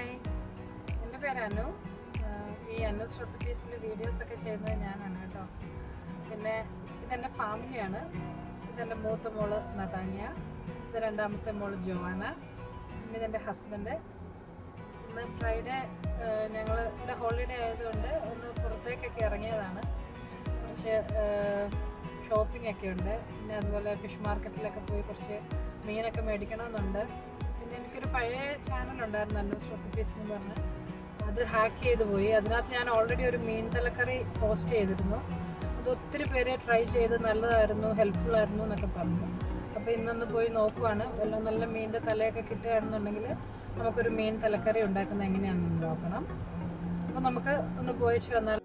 Hi, എൻ്റെ പേര് അനു. ഈ അന്നൂസ് റെസിപ്പീസിൽ വീഡിയോസൊക്കെ ചെയ്യുന്നത് ഞാനാണ് കേട്ടോ. പിന്നെ ഇതെൻ്റെ ഫാമിലിയാണ്. ഇതെൻ്റെ മൂത്ത മോള് നദാന്യ, ഇത് രണ്ടാമത്തെ മോള് ജോവാന, പിന്നെ ഇതെൻ്റെ ഹസ്ബൻഡ്. ഇന്ന് ഫ്രൈഡേ ഞങ്ങൾ ഇവിടെ ഹോളിഡേ ആയതുകൊണ്ട് ഒന്ന് പുറത്തേക്കൊക്കെ ഇറങ്ങിയതാണ്. കുറച്ച് ഷോപ്പിംഗ് ഒക്കെ ഉണ്ട്. പിന്നെ അതുപോലെ ഫിഷ് മാർക്കറ്റിലൊക്കെ പോയി കുറച്ച് മീനൊക്കെ മേടിക്കണമെന്നുണ്ട്. പിന്നെ എനിക്കൊരു പഴയ ചാനലുണ്ടായിരുന്നു അന്നൂസ് റെസിപ്പീസ് എന്ന് പറഞ്ഞ്, അത് ഹാക്ക് ചെയ്ത് പോയി. അതിനകത്ത് ഞാൻ ഓൾറെഡി ഒരു മീൻ തലക്കറി പോസ്റ്റ് ചെയ്തിരുന്നു. അത് ഒത്തിരി പേരെ ട്രൈ ചെയ്ത് നല്ലതായിരുന്നു, ഹെൽപ്ഫുള്ളായിരുന്നു എന്നൊക്കെ പറഞ്ഞു. അപ്പോൾ ഇന്നൊന്ന് പോയി നോക്കുവാണ്. എല്ലാം നല്ല മീനിൻ്റെ തലയൊക്കെ കിട്ടുകയാണെന്നുണ്ടെങ്കിൽ നമുക്കൊരു മീൻ തലക്കറി ഉണ്ടാക്കുന്നത് എങ്ങനെയാണെന്ന് നോക്കണം. അപ്പോൾ നമുക്ക് ഒന്ന് പോയി വന്നാൽ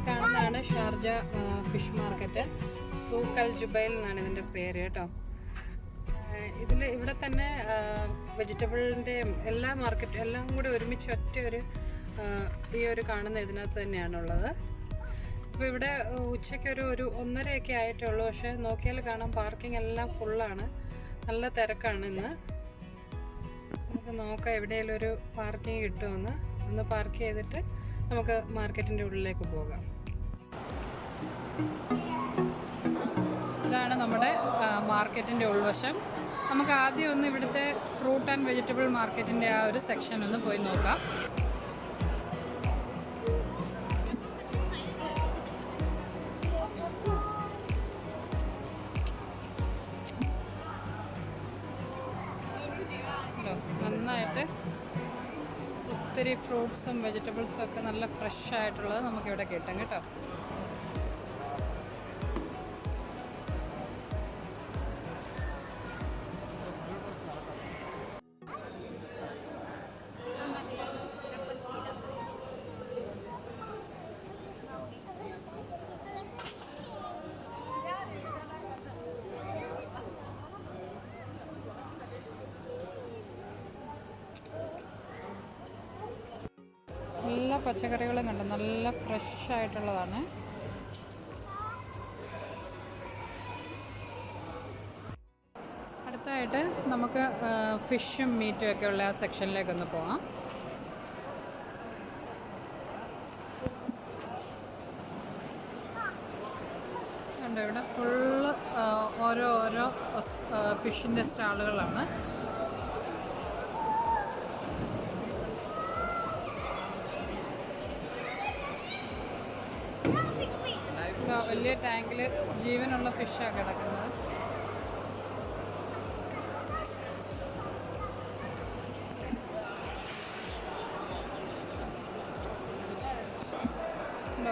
കാണുന്നതാണ് ഷാർജ ഫിഷ് മാർക്കറ്റ്. സൂഖ് അൽ ജുബൈൽ എന്നാണ് ഇതിൻ്റെ പേര് കേട്ടോ. ഇവിടെ തന്നെ വെജിറ്റബിളിൻ്റെയും എല്ലാ മാർക്കറ്റും എല്ലാം കൂടി ഒരുമിച്ച് ഒറ്റ ഒരു ഈ ഒരു കാണുന്ന ഇതിനകത്ത് തന്നെയാണുള്ളത്. അപ്പോൾ ഇവിടെ ഉച്ചയ്ക്കൊരു 1:30 ആയിട്ടേ ഉള്ളൂ. പക്ഷേ നോക്കിയാൽ കാണാം പാർക്കിംഗ് എല്ലാം ഫുള്ളാണ്. നല്ല തിരക്കാണ് ഇന്ന്. നമുക്ക് നോക്കാം എവിടെയെങ്കിലും ഒരു പാർക്കിംഗ് കിട്ടുമെന്ന്. ഒന്ന് പാർക്ക് ചെയ്തിട്ട് നമുക്ക് മാർക്കറ്റിൻ്റെ ഉള്ളിലേക്ക് പോകാം. ഇതാണ് നമ്മുടെ മാർക്കറ്റിൻ്റെ ഉൾവശം. നമുക്ക് ആദ്യം ഒന്ന് ഇവിടുത്തെ ഫ്രൂട്ട് ആൻഡ് വെജിറ്റബിൾ മാർക്കറ്റിൻ്റെ ആ ഒരു സെക്ഷൻ ഒന്ന് പോയി നോക്കാം. നന്നായിട്ട് ഒത്തിരി ഫ്രൂട്ട്സും വെജിറ്റബിൾസും ഒക്കെ നല്ല ഫ്രഷ് ആയിട്ടുള്ളത് നമുക്കിവിടെ കിട്ടും കേട്ടോ. എല്ലാ പച്ചക്കറികളും കണ്ടു, നല്ല ഫ്രഷ് ആയിട്ടുള്ളതാണ്. അടുത്തായിട്ട് നമുക്ക് ഫിഷും മീറ്റും ഒക്കെ ഉള്ള ആ സെക്ഷനിലേക്കൊന്ന് പോകാം. കണ്ടോ, ഇവിടെ ഫുള്ള് ഓരോ ഫിഷിൻ്റെ സ്റ്റാളുകളാണ്. വലിയ ടാങ്കിൽ ജീവനുള്ള ഫിഷാണ് കിടക്കുന്നത്.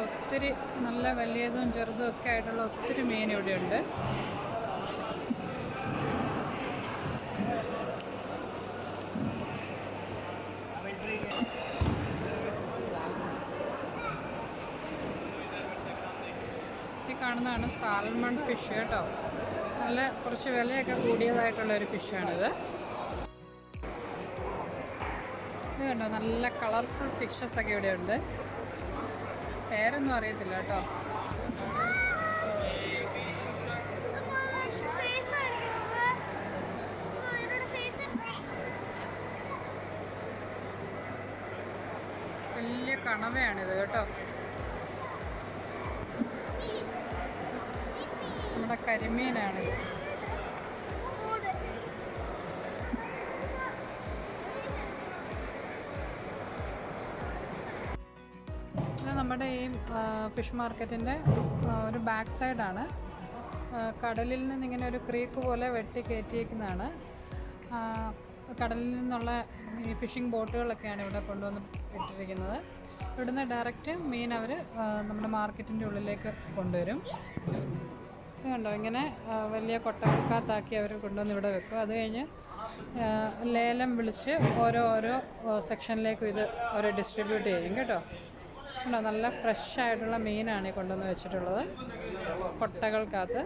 ഒത്തിരി നല്ല വലിയതും ചെറുതും ഒക്കെ ആയിട്ടുള്ള ഒത്തിരി മീൻ ഇവിടെയുണ്ട്. കാണുന്നതാണ് സാൽമൺ ഫിഷ് കേട്ടോ. നല്ല കുറച്ച് വിലയൊക്കെ കൂടിയതായിട്ടുള്ളൊരു ഫിഷാണിത്. ഇത് കണ്ടോ, നല്ല കളർഫുൾ ഫിഷസ് ഒക്കെ ഇവിടെ ഉണ്ട്. പേരൊന്നും അറിയത്തില്ല കേട്ടോ. വലിയ കണവയാണിത് കേട്ടോ. നമ്മുടെ കരിമീനാണ്. ഇത് നമ്മുടെ ഈ ഫിഷ് മാർക്കറ്റിൻ്റെ ഒരു ബാക്ക് സൈഡാണ്. കടലിൽ നിന്നിങ്ങനെ ഒരു ക്രീക്ക് പോലെ വെട്ടി കയറ്റിയേക്കുന്നതാണ്. കടലിൽ നിന്നുള്ള ഈ ഫിഷിംഗ് ബോട്ടുകളൊക്കെയാണ് ഇവിടെ കൊണ്ടുവന്ന് ഇട്ടിരിക്കുന്നത്. ഇവിടുന്ന് ഡയറക്റ്റ് മീൻ അവർ നമ്മുടെ മാർക്കറ്റിൻ്റെ ഉള്ളിലേക്ക് കൊണ്ടുവരും. കണ്ടോ, ഇങ്ങനെ വലിയ കൊട്ടകൾക്കകത്താക്കി അവർ കൊണ്ടുവന്ന് ഇവിടെ വെക്കും. അത് കഴിഞ്ഞ് ലേലം വിളിച്ച് ഓരോ സെക്ഷനിലേക്കും ഇത് അവർ ഡിസ്ട്രിബ്യൂട്ട് ചെയ്യും കേട്ടോ. നല്ല ഫ്രഷ് ആയിട്ടുള്ള മീനാണ് ഈ കൊണ്ടുവന്ന് വെച്ചിട്ടുള്ളത് കൊട്ടകൾക്കകത്ത്.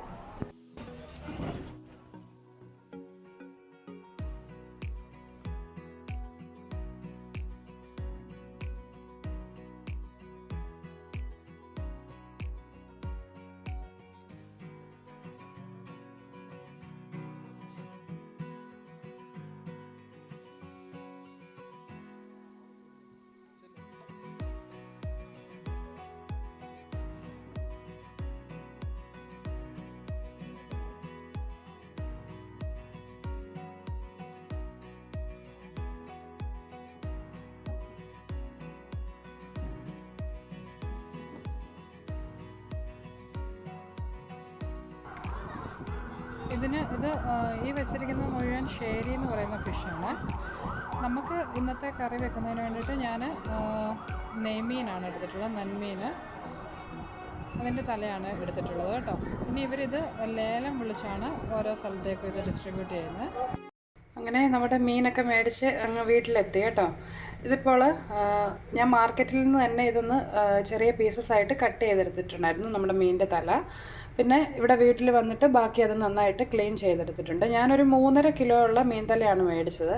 ഈ വെച്ചിരിക്കുന്ന മുഴുവൻ ഷേരി എന്ന് പറയുന്ന ഫിഷാണ്. നമുക്ക് ഇന്നത്തെ കറി വെക്കുന്നതിന് വേണ്ടിയിട്ട് ഞാൻ നെയ്മീനാണ് എടുത്തിട്ടുള്ളത്, നന്മീൻ. അതിൻ്റെ തലയാണ് എടുത്തിട്ടുള്ളത് കേട്ടോ. ഇനി ഇവരിത് ലേലം വിളിച്ചാണ് ഓരോ സ്ഥലത്തേക്കും ഇത് ഡിസ്ട്രിബ്യൂട്ട് ചെയ്യുന്നത്. അങ്ങനെ നമ്മുടെ മീനൊക്കെ മേടിച്ച് അങ്ങ് വീട്ടിലെത്തി കേട്ടോ. ഇതിപ്പോൾ ഞാൻ മാർക്കറ്റിൽ നിന്ന് തന്നെ ഇതൊന്ന് ചെറിയ പീസസ് ആയിട്ട് കട്ട് ചെയ്തെടുത്തിട്ടുണ്ടായിരുന്നു നമ്മുടെ മീനിൻ്റെ തല. പിന്നെ ഇവിടെ വീട്ടിൽ വന്നിട്ട് ബാക്കി അത് നന്നായിട്ട് ക്ലീൻ ചെയ്തെടുത്തിട്ടുണ്ട്. ഞാനൊരു 3.5 കിലോ ഉള്ള മീൻ തലയാണ് മേടിച്ചത്.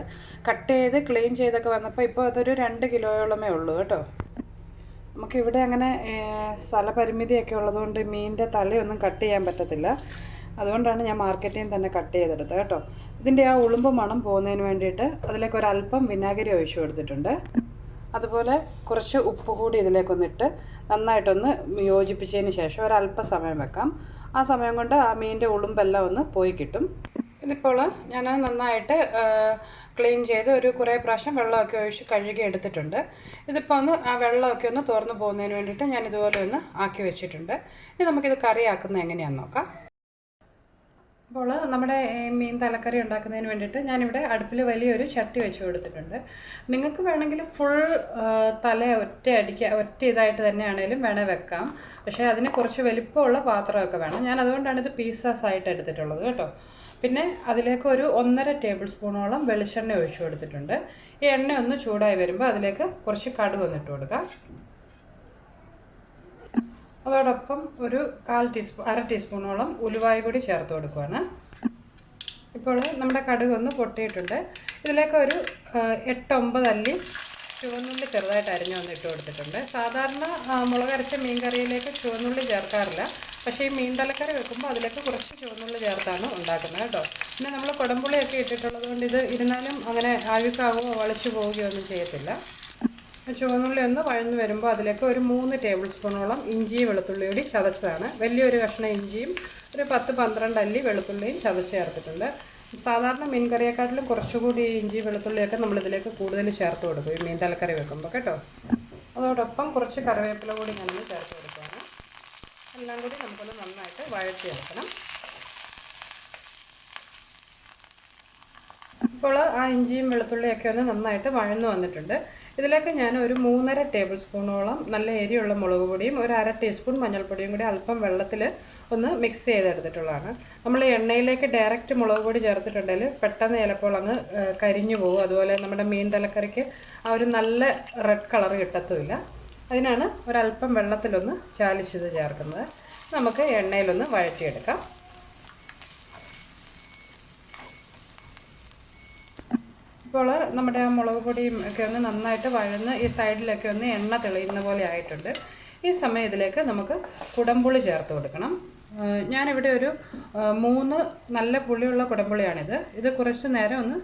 കട്ട് ചെയ്ത് ക്ലീൻ ചെയ്തൊക്കെ വന്നപ്പോൾ ഇപ്പോൾ അതൊരു 2 കിലോയോളമേ ഉള്ളൂ കേട്ടോ. നമുക്കിവിടെ അങ്ങനെ സ്ഥലപരിമിതിയൊക്കെ ഉള്ളതുകൊണ്ട് മീനിൻ്റെ തലയൊന്നും കട്ട് ചെയ്യാൻ പറ്റത്തില്ല. അതുകൊണ്ടാണ് ഞാൻ മാർക്കറ്റിൽ നിന്ന് തന്നെ കട്ട് ചെയ്തെടുത്തത് കേട്ടോ. ഇതിൻ്റെ ആ ഉളുമ്പ് മണം പോകുന്നതിന് വേണ്ടിയിട്ട് അതിലേക്ക് ഒരല്പം വിനാഗിരി ഒഴിച്ചു കൊടുത്തിട്ടുണ്ട്. അതുപോലെ കുറച്ച് ഉപ്പ് കൂടി ഇതിലേക്കൊന്നിട്ട് നന്നായിട്ടൊന്ന് യോജിപ്പിച്ചതിന് ശേഷം ഒരല്പസമയം വെക്കാം. ആ സമയം കൊണ്ട് ആ മീനിൻ്റെ ഉളുമ്പെല്ലാം ഒന്ന് പോയി കിട്ടും. ഇതിപ്പോൾ ഞാൻ നന്നായിട്ട് ക്ലീൻ ചെയ്ത് ഒരു കുറേ പ്രാവശ്യം വെള്ളമൊക്കെ ഒഴിച്ച് കഴുകി എടുത്തിട്ടുണ്ട്. ഇതിപ്പോൾ ഒന്ന് ആ വെള്ളമൊക്കെ ഒന്ന് തുറന്നു പോകുന്നതിന് വേണ്ടിയിട്ട് ഞാൻ ഇതുപോലെ ഒന്ന് ആക്കി വെച്ചിട്ടുണ്ട്. ഇനി നമുക്കിത് കറിയാക്കുന്നത് എങ്ങനെയാണെന്ന് നോക്കാം. അപ്പോൾ നമ്മുടെ മീൻ തലക്കറി ഉണ്ടാക്കുന്നതിന് വേണ്ടിയിട്ട് ഞാനിവിടെ അടുപ്പിൽ വലിയൊരു ചട്ടി വെച്ച് കൊടുത്തിട്ടുണ്ട്. നിങ്ങൾക്ക് വേണമെങ്കിൽ ഫുൾ തല ഒറ്റ ഇതായിട്ട് തന്നെയാണെങ്കിലും വേണേൽ വെക്കാം. പക്ഷേ അതിന് കുറച്ച് വലിപ്പമുള്ള പാത്രമൊക്കെ വേണം. ഞാൻ അതുകൊണ്ടാണ് ഇത് പീസസ് ആയിട്ട് എടുത്തിട്ടുള്ളത് കേട്ടോ. പിന്നെ അതിലേക്ക് ഒരു 1.5 ടേബിൾ സ്പൂണോളം വെളിച്ചെണ്ണ ഒഴിച്ചു കൊടുത്തിട്ടുണ്ട്. ഈ എണ്ണ ഒന്ന് ചൂടായി വരുമ്പോൾ അതിലേക്ക് കുറച്ച് കടുക് ഒന്നിട്ട് കൊടുക്കാം. അതോടൊപ്പം ഒരു അര ടീസ്പൂണോളം ഉലുവായി കൂടി ചേർത്ത് കൊടുക്കുകയാണ്. ഇപ്പോൾ നമ്മുടെ കടുക് ഒന്ന് പൊട്ടിയിട്ടുണ്ട്. ഇതിലേക്ക് ഒരു 8-9 അല്ലി ചുവന്നുള്ളി ചെറുതായിട്ട് അരിഞ്ഞ് വന്നിട്ട് കൊടുത്തിട്ടുണ്ട്. സാധാരണ മുളകരച്ച മീൻ കറിയിലേക്ക് ചുവന്നുള്ളി ചേർക്കാറില്ല. പക്ഷേ ഈ മീൻ തലക്കറി വെക്കുമ്പോൾ അതിലേക്ക് കുറച്ച് ചുവന്നുള്ളി ചേർത്താണ് ഉണ്ടാക്കുന്നത് കേട്ടോ. പിന്നെ നമ്മൾ കുടംപുളിയൊക്കെ ഇട്ടിട്ടുള്ളത് കൊണ്ട് ഇത് ഇരുന്നാലും അങ്ങനെ അഴുക്കാവുകയോ വളിച്ചു പോവുകയോ ഒന്നും ചെയ്യത്തില്ല. ചുവന്നുള്ളി ഒന്ന് വഴന്ന് വരുമ്പോൾ അതിലേക്ക് ഒരു 3 ടേബിൾ സ്പൂണോളം ഇഞ്ചിയും വെളുത്തുള്ളിയും കൂടി ചതച്ചതാണ്. വലിയൊരു കഷ്ണം ഇഞ്ചിയും ഒരു 10-12 അല്ലി വെളുത്തുള്ളിയും ചതച്ച് ചേർത്തിട്ടുണ്ട്. സാധാരണ മീൻ കറിയെക്കാട്ടിലും കുറച്ചുകൂടി ഇഞ്ചി വെളുത്തുള്ളിയൊക്കെ നമ്മളിതിലേക്ക് കൂടുതൽ ചേർത്ത് കൊടുക്കും ഈ മീൻ തലക്കറി വെക്കുമ്പോൾ കേട്ടോ. അതോടൊപ്പം കുറച്ച് കറിവേപ്പില കൂടി ഞാനൊന്ന് ചേർത്ത് കൊടുക്കുകയാണ്. എല്ലാം കൂടി നമുക്കൊന്ന് നന്നായിട്ട് വഴറ്റിയെടുക്കണം. ഇപ്പോൾ ആ ഇഞ്ചിയും വെളുത്തുള്ളിയൊക്കെ ഒന്ന് നന്നായിട്ട് വഴന്നു വന്നിട്ടുണ്ട്. ഇതിലേക്ക് ഞാൻ ഒരു 3.5 ടേബിൾ സ്പൂണോളം നല്ല എരിയുള്ള മുളക് പൊടിയും ഒരു അര ടീസ്പൂൺ മഞ്ഞൾപ്പൊടിയും കൂടി അല്പം വെള്ളത്തിൽ ഒന്ന് മിക്സ് ചെയ്തെടുത്തിട്ടുള്ളതാണ്. നമ്മൾ എണ്ണയിലേക്ക് ഡയറക്റ്റ് മുളക് പൊടി ചേർത്തിട്ടുണ്ടെങ്കിൽ പെട്ടെന്ന് ചിലപ്പോൾ അങ്ങ് കരിഞ്ഞു പോകും. അതുപോലെ നമ്മുടെ മീൻ തലക്കറിക്ക് ആ ഒരു നല്ല റെഡ് കളർ കിട്ടത്തുമില്ല. അതിനാണ് ഒരല്പം വെള്ളത്തിലൊന്ന് ചാലിച്ചത് ചേർക്കുന്നത്. നമുക്ക് എണ്ണയിലൊന്ന് വഴറ്റിയെടുക്കാം. ഇപ്പോൾ നമ്മുടെ ആ മുളക് പൊടിയും ഒക്കെ ഒന്ന് നന്നായിട്ട് വഴന്ന് ഈ സൈഡിലൊക്കെ ഒന്ന് എണ്ണ തെളിയുന്ന പോലെ ആയിട്ടുണ്ട്. ഈ സമയം ഇതിലേക്ക് നമുക്ക് കുടംപുളി ചേർത്ത് കൊടുക്കണം. ഞാനിവിടെ ഒരു 3 നല്ല പുളിയുള്ള കുടംപുളിയാണിത്. ഇത് കുറച്ച് നേരം ഒന്ന്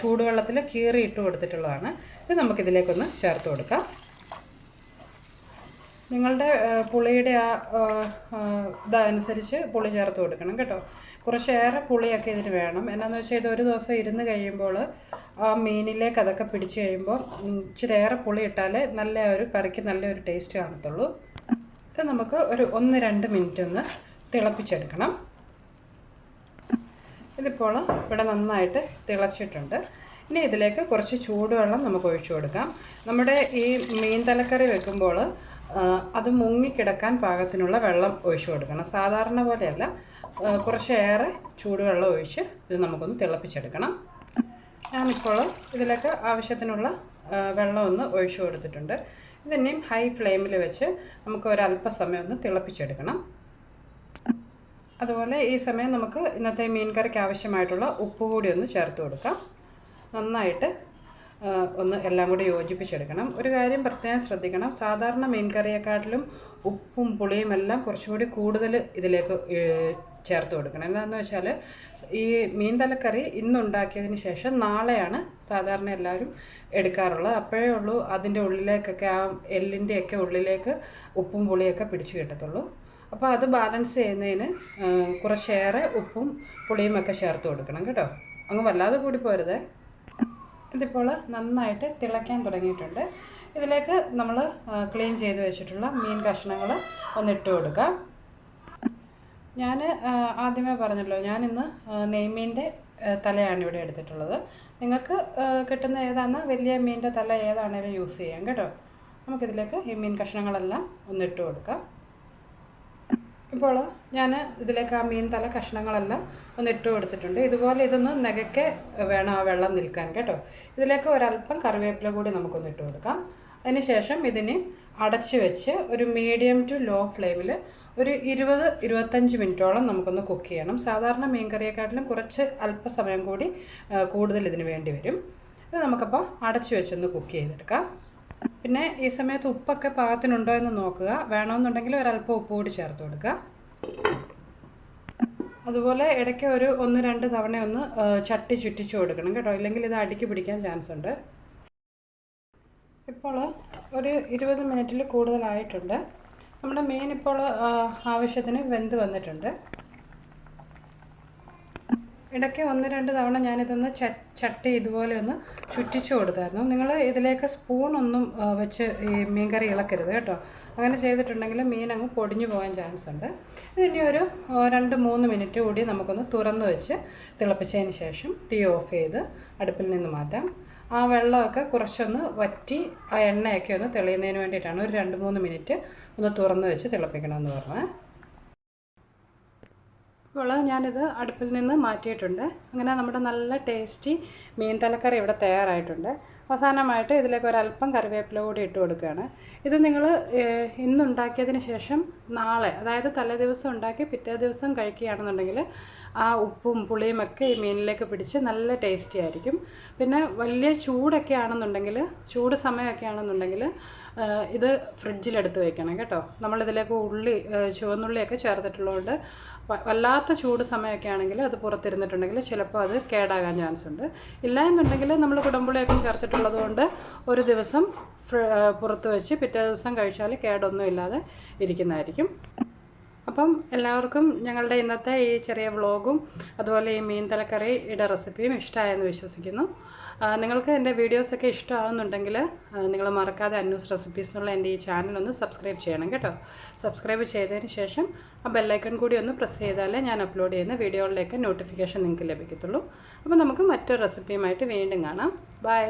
ചൂടുവെള്ളത്തിൽ കീറി ഇട്ട് കൊടുത്തിട്ടുള്ളതാണ്. ഇത് നമുക്കിതിലേക്കൊന്ന് ചേർത്ത് കൊടുക്കാം. നിങ്ങളുടെ പുളിയുടെ ആ ഇതനുസരിച്ച് പുളി ചേർത്ത് കൊടുക്കണം കേട്ടോ. കുറച്ചേറെ പുളിയൊക്കെ ഇതിന് വേണം. എന്നാന്ന് വെച്ചാൽ ഇത് ഒരു ദിവസം ഇരുന്ന് കഴിയുമ്പോൾ ആ മീനിലേക്ക് അതൊക്കെ പിടിച്ച് കഴിയുമ്പോൾ ഇച്ചിരി ഏറെ പുളി ഇട്ടാൽ നല്ല ഒരു കറിക്ക് നല്ലൊരു ടേസ്റ്റ് കാണത്തുള്ളൂ. ഇത് നമുക്ക് ഒരു 1-2 മിനിറ്റ് ഒന്ന് തിളപ്പിച്ചെടുക്കണം. ഇതിപ്പോൾ ഇവിടെ നന്നായിട്ട് തിളച്ചിട്ടുണ്ട്. ഇനി ഇതിലേക്ക് കുറച്ച് ചൂടുവെള്ളം നമുക്ക് ഒഴിച്ചു കൊടുക്കാം. നമ്മുടെ ഈ മീൻ തലക്കറി വെക്കുമ്പോൾ അത് മുങ്ങിക്കിടക്കാൻ പാകത്തിനുള്ള വെള്ളം ഒഴിച്ചു കൊടുക്കണം. സാധാരണ പോലെയല്ല, കുറച്ചേറെ ചൂടുവെള്ളം ഒഴിച്ച് ഇത് നമുക്കൊന്ന് തിളപ്പിച്ചെടുക്കണം. ഞാനിപ്പോൾ ഇതിലേക്ക് ആവശ്യത്തിനുള്ള വെള്ളം ഒന്ന് ഒഴിച്ചു കൊടുത്തിട്ടുണ്ട്. ഇതന്നെയും ഹൈ ഫ്ലെയിമിൽ വെച്ച് നമുക്ക് ഒരല്പസമയം ഒന്ന് തിളപ്പിച്ചെടുക്കണം. അതുപോലെ ഈ സമയം നമുക്ക് ഇന്നത്തെ മീൻ കറിക്ക് ആവശ്യമായിട്ടുള്ള ഉപ്പ് കൂടി ഒന്ന് ചേർത്ത് കൊടുക്കാം. നന്നായിട്ട് ഒന്ന് എല്ലാം കൂടി യോജിപ്പിച്ചെടുക്കണം. ഒരു കാര്യം പ്രത്യേകം ശ്രദ്ധിക്കണം, സാധാരണ മീൻ കറിയെക്കാട്ടിലും ഉപ്പും പുളിയും എല്ലാം കുറച്ചുകൂടി കൂടുതൽ ഇതിലേക്ക് ചേർത്ത് കൊടുക്കണം. എന്താണെന്ന് വെച്ചാൽ ഈ മീൻ തലക്കറി ഇന്നുണ്ടാക്കിയതിന് ശേഷം നാളെയാണ് സാധാരണ എല്ലാവരും എടുക്കാറുള്ളത്. അപ്പോഴേ ഉള്ളൂ അതിൻ്റെ ഉള്ളിലേക്കൊക്കെ ആ എല്ലിൻ്റെയൊക്കെ ഉള്ളിലേക്ക് ഉപ്പും പുളിയൊക്കെ പിടിച്ച് കിട്ടത്തുള്ളൂ. അപ്പോൾ അത് ബാലൻസ് ചെയ്യുന്നതിന് കുറച്ചേറെ ഉപ്പും പുളിയും ഒക്കെ ചേർത്ത് കൊടുക്കണം കേട്ടോ. അങ്ങ് വല്ലാതെ കൂടി പോരുതേ. ഇതിപ്പോൾ നന്നായിട്ട് തിളയ്ക്കാൻ തുടങ്ങിയിട്ടുണ്ട്. ഇതിലേക്ക് നമ്മൾ ക്ലീൻ ചെയ്ത് വെച്ചിട്ടുള്ള മീൻ കഷ്ണങ്ങൾ ഒന്നിട്ട് കൊടുക്കാം. ഞാൻ ആദ്യമേ പറഞ്ഞല്ലോ, ഞാനിന്ന് നെയ്മീൻ്റെ തലയാണ് ഇവിടെ എടുത്തിട്ടുള്ളത്. നിങ്ങൾക്ക് കിട്ടുന്ന ഏതാണെന്ന് വലിയ മീനിൻ്റെ തല ഏതാണേലും യൂസ് ചെയ്യാം കേട്ടോ. നമുക്കിതിലേക്ക് ഈ മീൻ കഷ്ണങ്ങളെല്ലാം ഒന്നിട്ട് കൊടുക്കാം. ഇപ്പോൾ ഞാൻ ഇതിലേക്ക് ആ മീൻ തല കഷ്ണങ്ങളെല്ലാം ഒന്നിട്ട് കൊടുത്തിട്ടുണ്ട്. ഇതുപോലെ ഇതൊന്ന് നെകക്കെ വേണം ആ വെള്ളം നിൽക്കാൻ കേട്ടോ. ഇതിലേക്ക് ഒരല്പം കറിവേപ്പില കൂടി നമുക്കൊന്നിട്ട് കൊടുക്കാം. അതിനുശേഷം ഇതിനെ അടച്ച് വെച്ച് ഒരു മീഡിയം ടു ലോ ഫ്ലെയിമിൽ ഒരു 20-25 മിനിറ്റോളം നമുക്കൊന്ന് കുക്ക് ചെയ്യണം. സാധാരണ മീൻ കറിയെക്കാട്ടിലും കുറച്ച് അല്പസമയം കൂടി കൂടുതൽ ഇതിന് വേണ്ടി വരും. ഇത് നമുക്കപ്പോൾ അടച്ച് വെച്ചൊന്ന് കുക്ക് ചെയ്തെടുക്കാം. പിന്നെ ഈ സമയത്ത് ഉപ്പൊക്കെ പാകത്തിനുണ്ടോ എന്ന് നോക്കുക. വേണമെന്നുണ്ടെങ്കിൽ ഒരല്പം ഉപ്പ് കൂടി ചേർത്ത് കൊടുക്കുക. അതുപോലെ ഇടയ്ക്ക് ഒരു 1-2 തവണ ഒന്ന് ചട്ടി ചുറ്റിച്ച് കൊടുക്കണം കേട്ടോ, ഇല്ലെങ്കിൽ ഇത് അടിക്ക് പിടിക്കാൻ ചാൻസ് ഉണ്ട്. ഇപ്പോൾ ഒരു 20 മിനിറ്റിൽ കൂടുതലായിട്ടുണ്ട്. നമ്മുടെ മീൻ ഇപ്പോൾ ആവശ്യത്തിന് വെന്ത് വന്നിട്ടുണ്ട്. ഇടയ്ക്ക് 1-2 തവണ ഞാനിതൊന്ന് ചട്ടി ഇതുപോലെ ഒന്ന് ചുറ്റിച്ചു കൊടുത്തായിരുന്നു. നിങ്ങൾ ഇതിലേക്ക് സ്പൂണൊന്നും വെച്ച് ഈ മീൻ കറി ഇളക്കരുത് കേട്ടോ. അങ്ങനെ ചെയ്തിട്ടുണ്ടെങ്കിൽ മീൻ അങ്ങ് പൊടിഞ്ഞു പോകാൻ ചാൻസ് ഉണ്ട്. ഇതിനി ഒരു 2-3 മിനിറ്റ് കൂടി നമുക്കൊന്ന് തുറന്ന് വെച്ച് തിളപ്പിച്ചതിന് ശേഷം തീ ഓഫ് ചെയ്ത് അടുപ്പിൽ നിന്ന് മാറ്റാം. ആ വെള്ളമൊക്കെ കുറച്ചൊന്ന് വറ്റി ആ എണ്ണയൊക്കെ ഒന്ന് തെളിയുന്നതിന് വേണ്ടിയിട്ടാണ് ഒരു 2-3 മിനിറ്റ് ഒന്ന് തുറന്ന് വെച്ച് തിളപ്പിക്കണമെന്ന് പറഞ്ഞത്. ഇപ്പോൾ ഞാനിത് അടുപ്പിൽ നിന്ന് മാറ്റിയിട്ടുണ്ട്. അങ്ങനെ നമ്മുടെ നല്ല ടേസ്റ്റി മീൻ തലക്കറി ഇവിടെ തയ്യാറായിട്ടുണ്ട്. അവസാനമായിട്ട് ഇതിലേക്ക് ഒരല്പം കറിവേപ്പില കൂടി ഇട്ട് കൊടുക്കുകയാണ്. ഇത് നിങ്ങൾ ഇന്നുണ്ടാക്കിയതിന് ശേഷം നാളെ, അതായത് തലേ ദിവസം ഉണ്ടാക്കി പിറ്റേ ദിവസം കഴിക്കുകയാണെന്നുണ്ടെങ്കിൽ ആ ഉപ്പും പുളിയും ഒക്കെ ഈ മീനിലേക്ക് പിടിച്ച് നല്ല ടേസ്റ്റി ആയിരിക്കും. പിന്നെ വലിയ ചൂടൊക്കെ ആണെന്നുണ്ടെങ്കിൽ, ചൂട് സമയമൊക്കെ ആണെന്നുണ്ടെങ്കിൽ ഇത് ഫ്രിഡ്ജിലെടുത്ത് വയ്ക്കണം കേട്ടോ. നമ്മളിതിലേക്ക് ചുവന്നുള്ളിയൊക്കെ ചേർത്തിട്ടുള്ളതുകൊണ്ട് വല്ലാത്ത ചൂട് സമയമൊക്കെ ആണെങ്കിൽ അത് പുറത്തിരുന്നിട്ടുണ്ടെങ്കിൽ ചിലപ്പോൾ അത് കേടാകാൻ ചാൻസ് ഉണ്ട്. ഇല്ല എന്നുണ്ടെങ്കിൽ നമ്മൾ കുടംപുളിയൊക്കെ ചേർത്തിട്ടുള്ളത് കൊണ്ട് ഒരു ദിവസം പുറത്ത് വെച്ച് പിറ്റേ ദിവസം കഴിച്ചാൽ കേടൊന്നും ഇല്ലാതെ ഇരിക്കുന്നതായിരിക്കും. അപ്പം എല്ലാവർക്കും ഞങ്ങളുടെ ഇന്നത്തെ ഈ ചെറിയ വ്ളോഗും അതുപോലെ ഈ മീൻ തലക്കറിയുടെ റെസിപ്പിയും ഇഷ്ടമായെന്ന് വിശ്വസിക്കുന്നു. നിങ്ങൾക്ക് എൻ്റെ വീഡിയോസൊക്കെ ഇഷ്ടമാകുന്നുണ്ടെങ്കിൽ നിങ്ങൾ മറക്കാതെ അന്നൂസ് റെസിപ്പീസ് എന്നുള്ള എൻ്റെ ഈ ചാനലൊന്ന് സബ്സ്ക്രൈബ് ചെയ്യണം കേട്ടോ. സബ്സ്ക്രൈബ് ചെയ്തതിന് ശേഷം ആ ബെല്ലൈക്കൺ കൂടി ഒന്ന് പ്രസ് ചെയ്താലേ ഞാൻ അപ്ലോഡ് ചെയ്യുന്ന വീഡിയോകളിലേക്ക് നോട്ടിഫിക്കേഷൻ നിങ്ങൾക്ക് ലഭിക്കത്തുള്ളൂ. അപ്പോൾ നമുക്ക് മറ്റൊരു റെസിപ്പിയുമായിട്ട് വീണ്ടും കാണാം. ബൈ.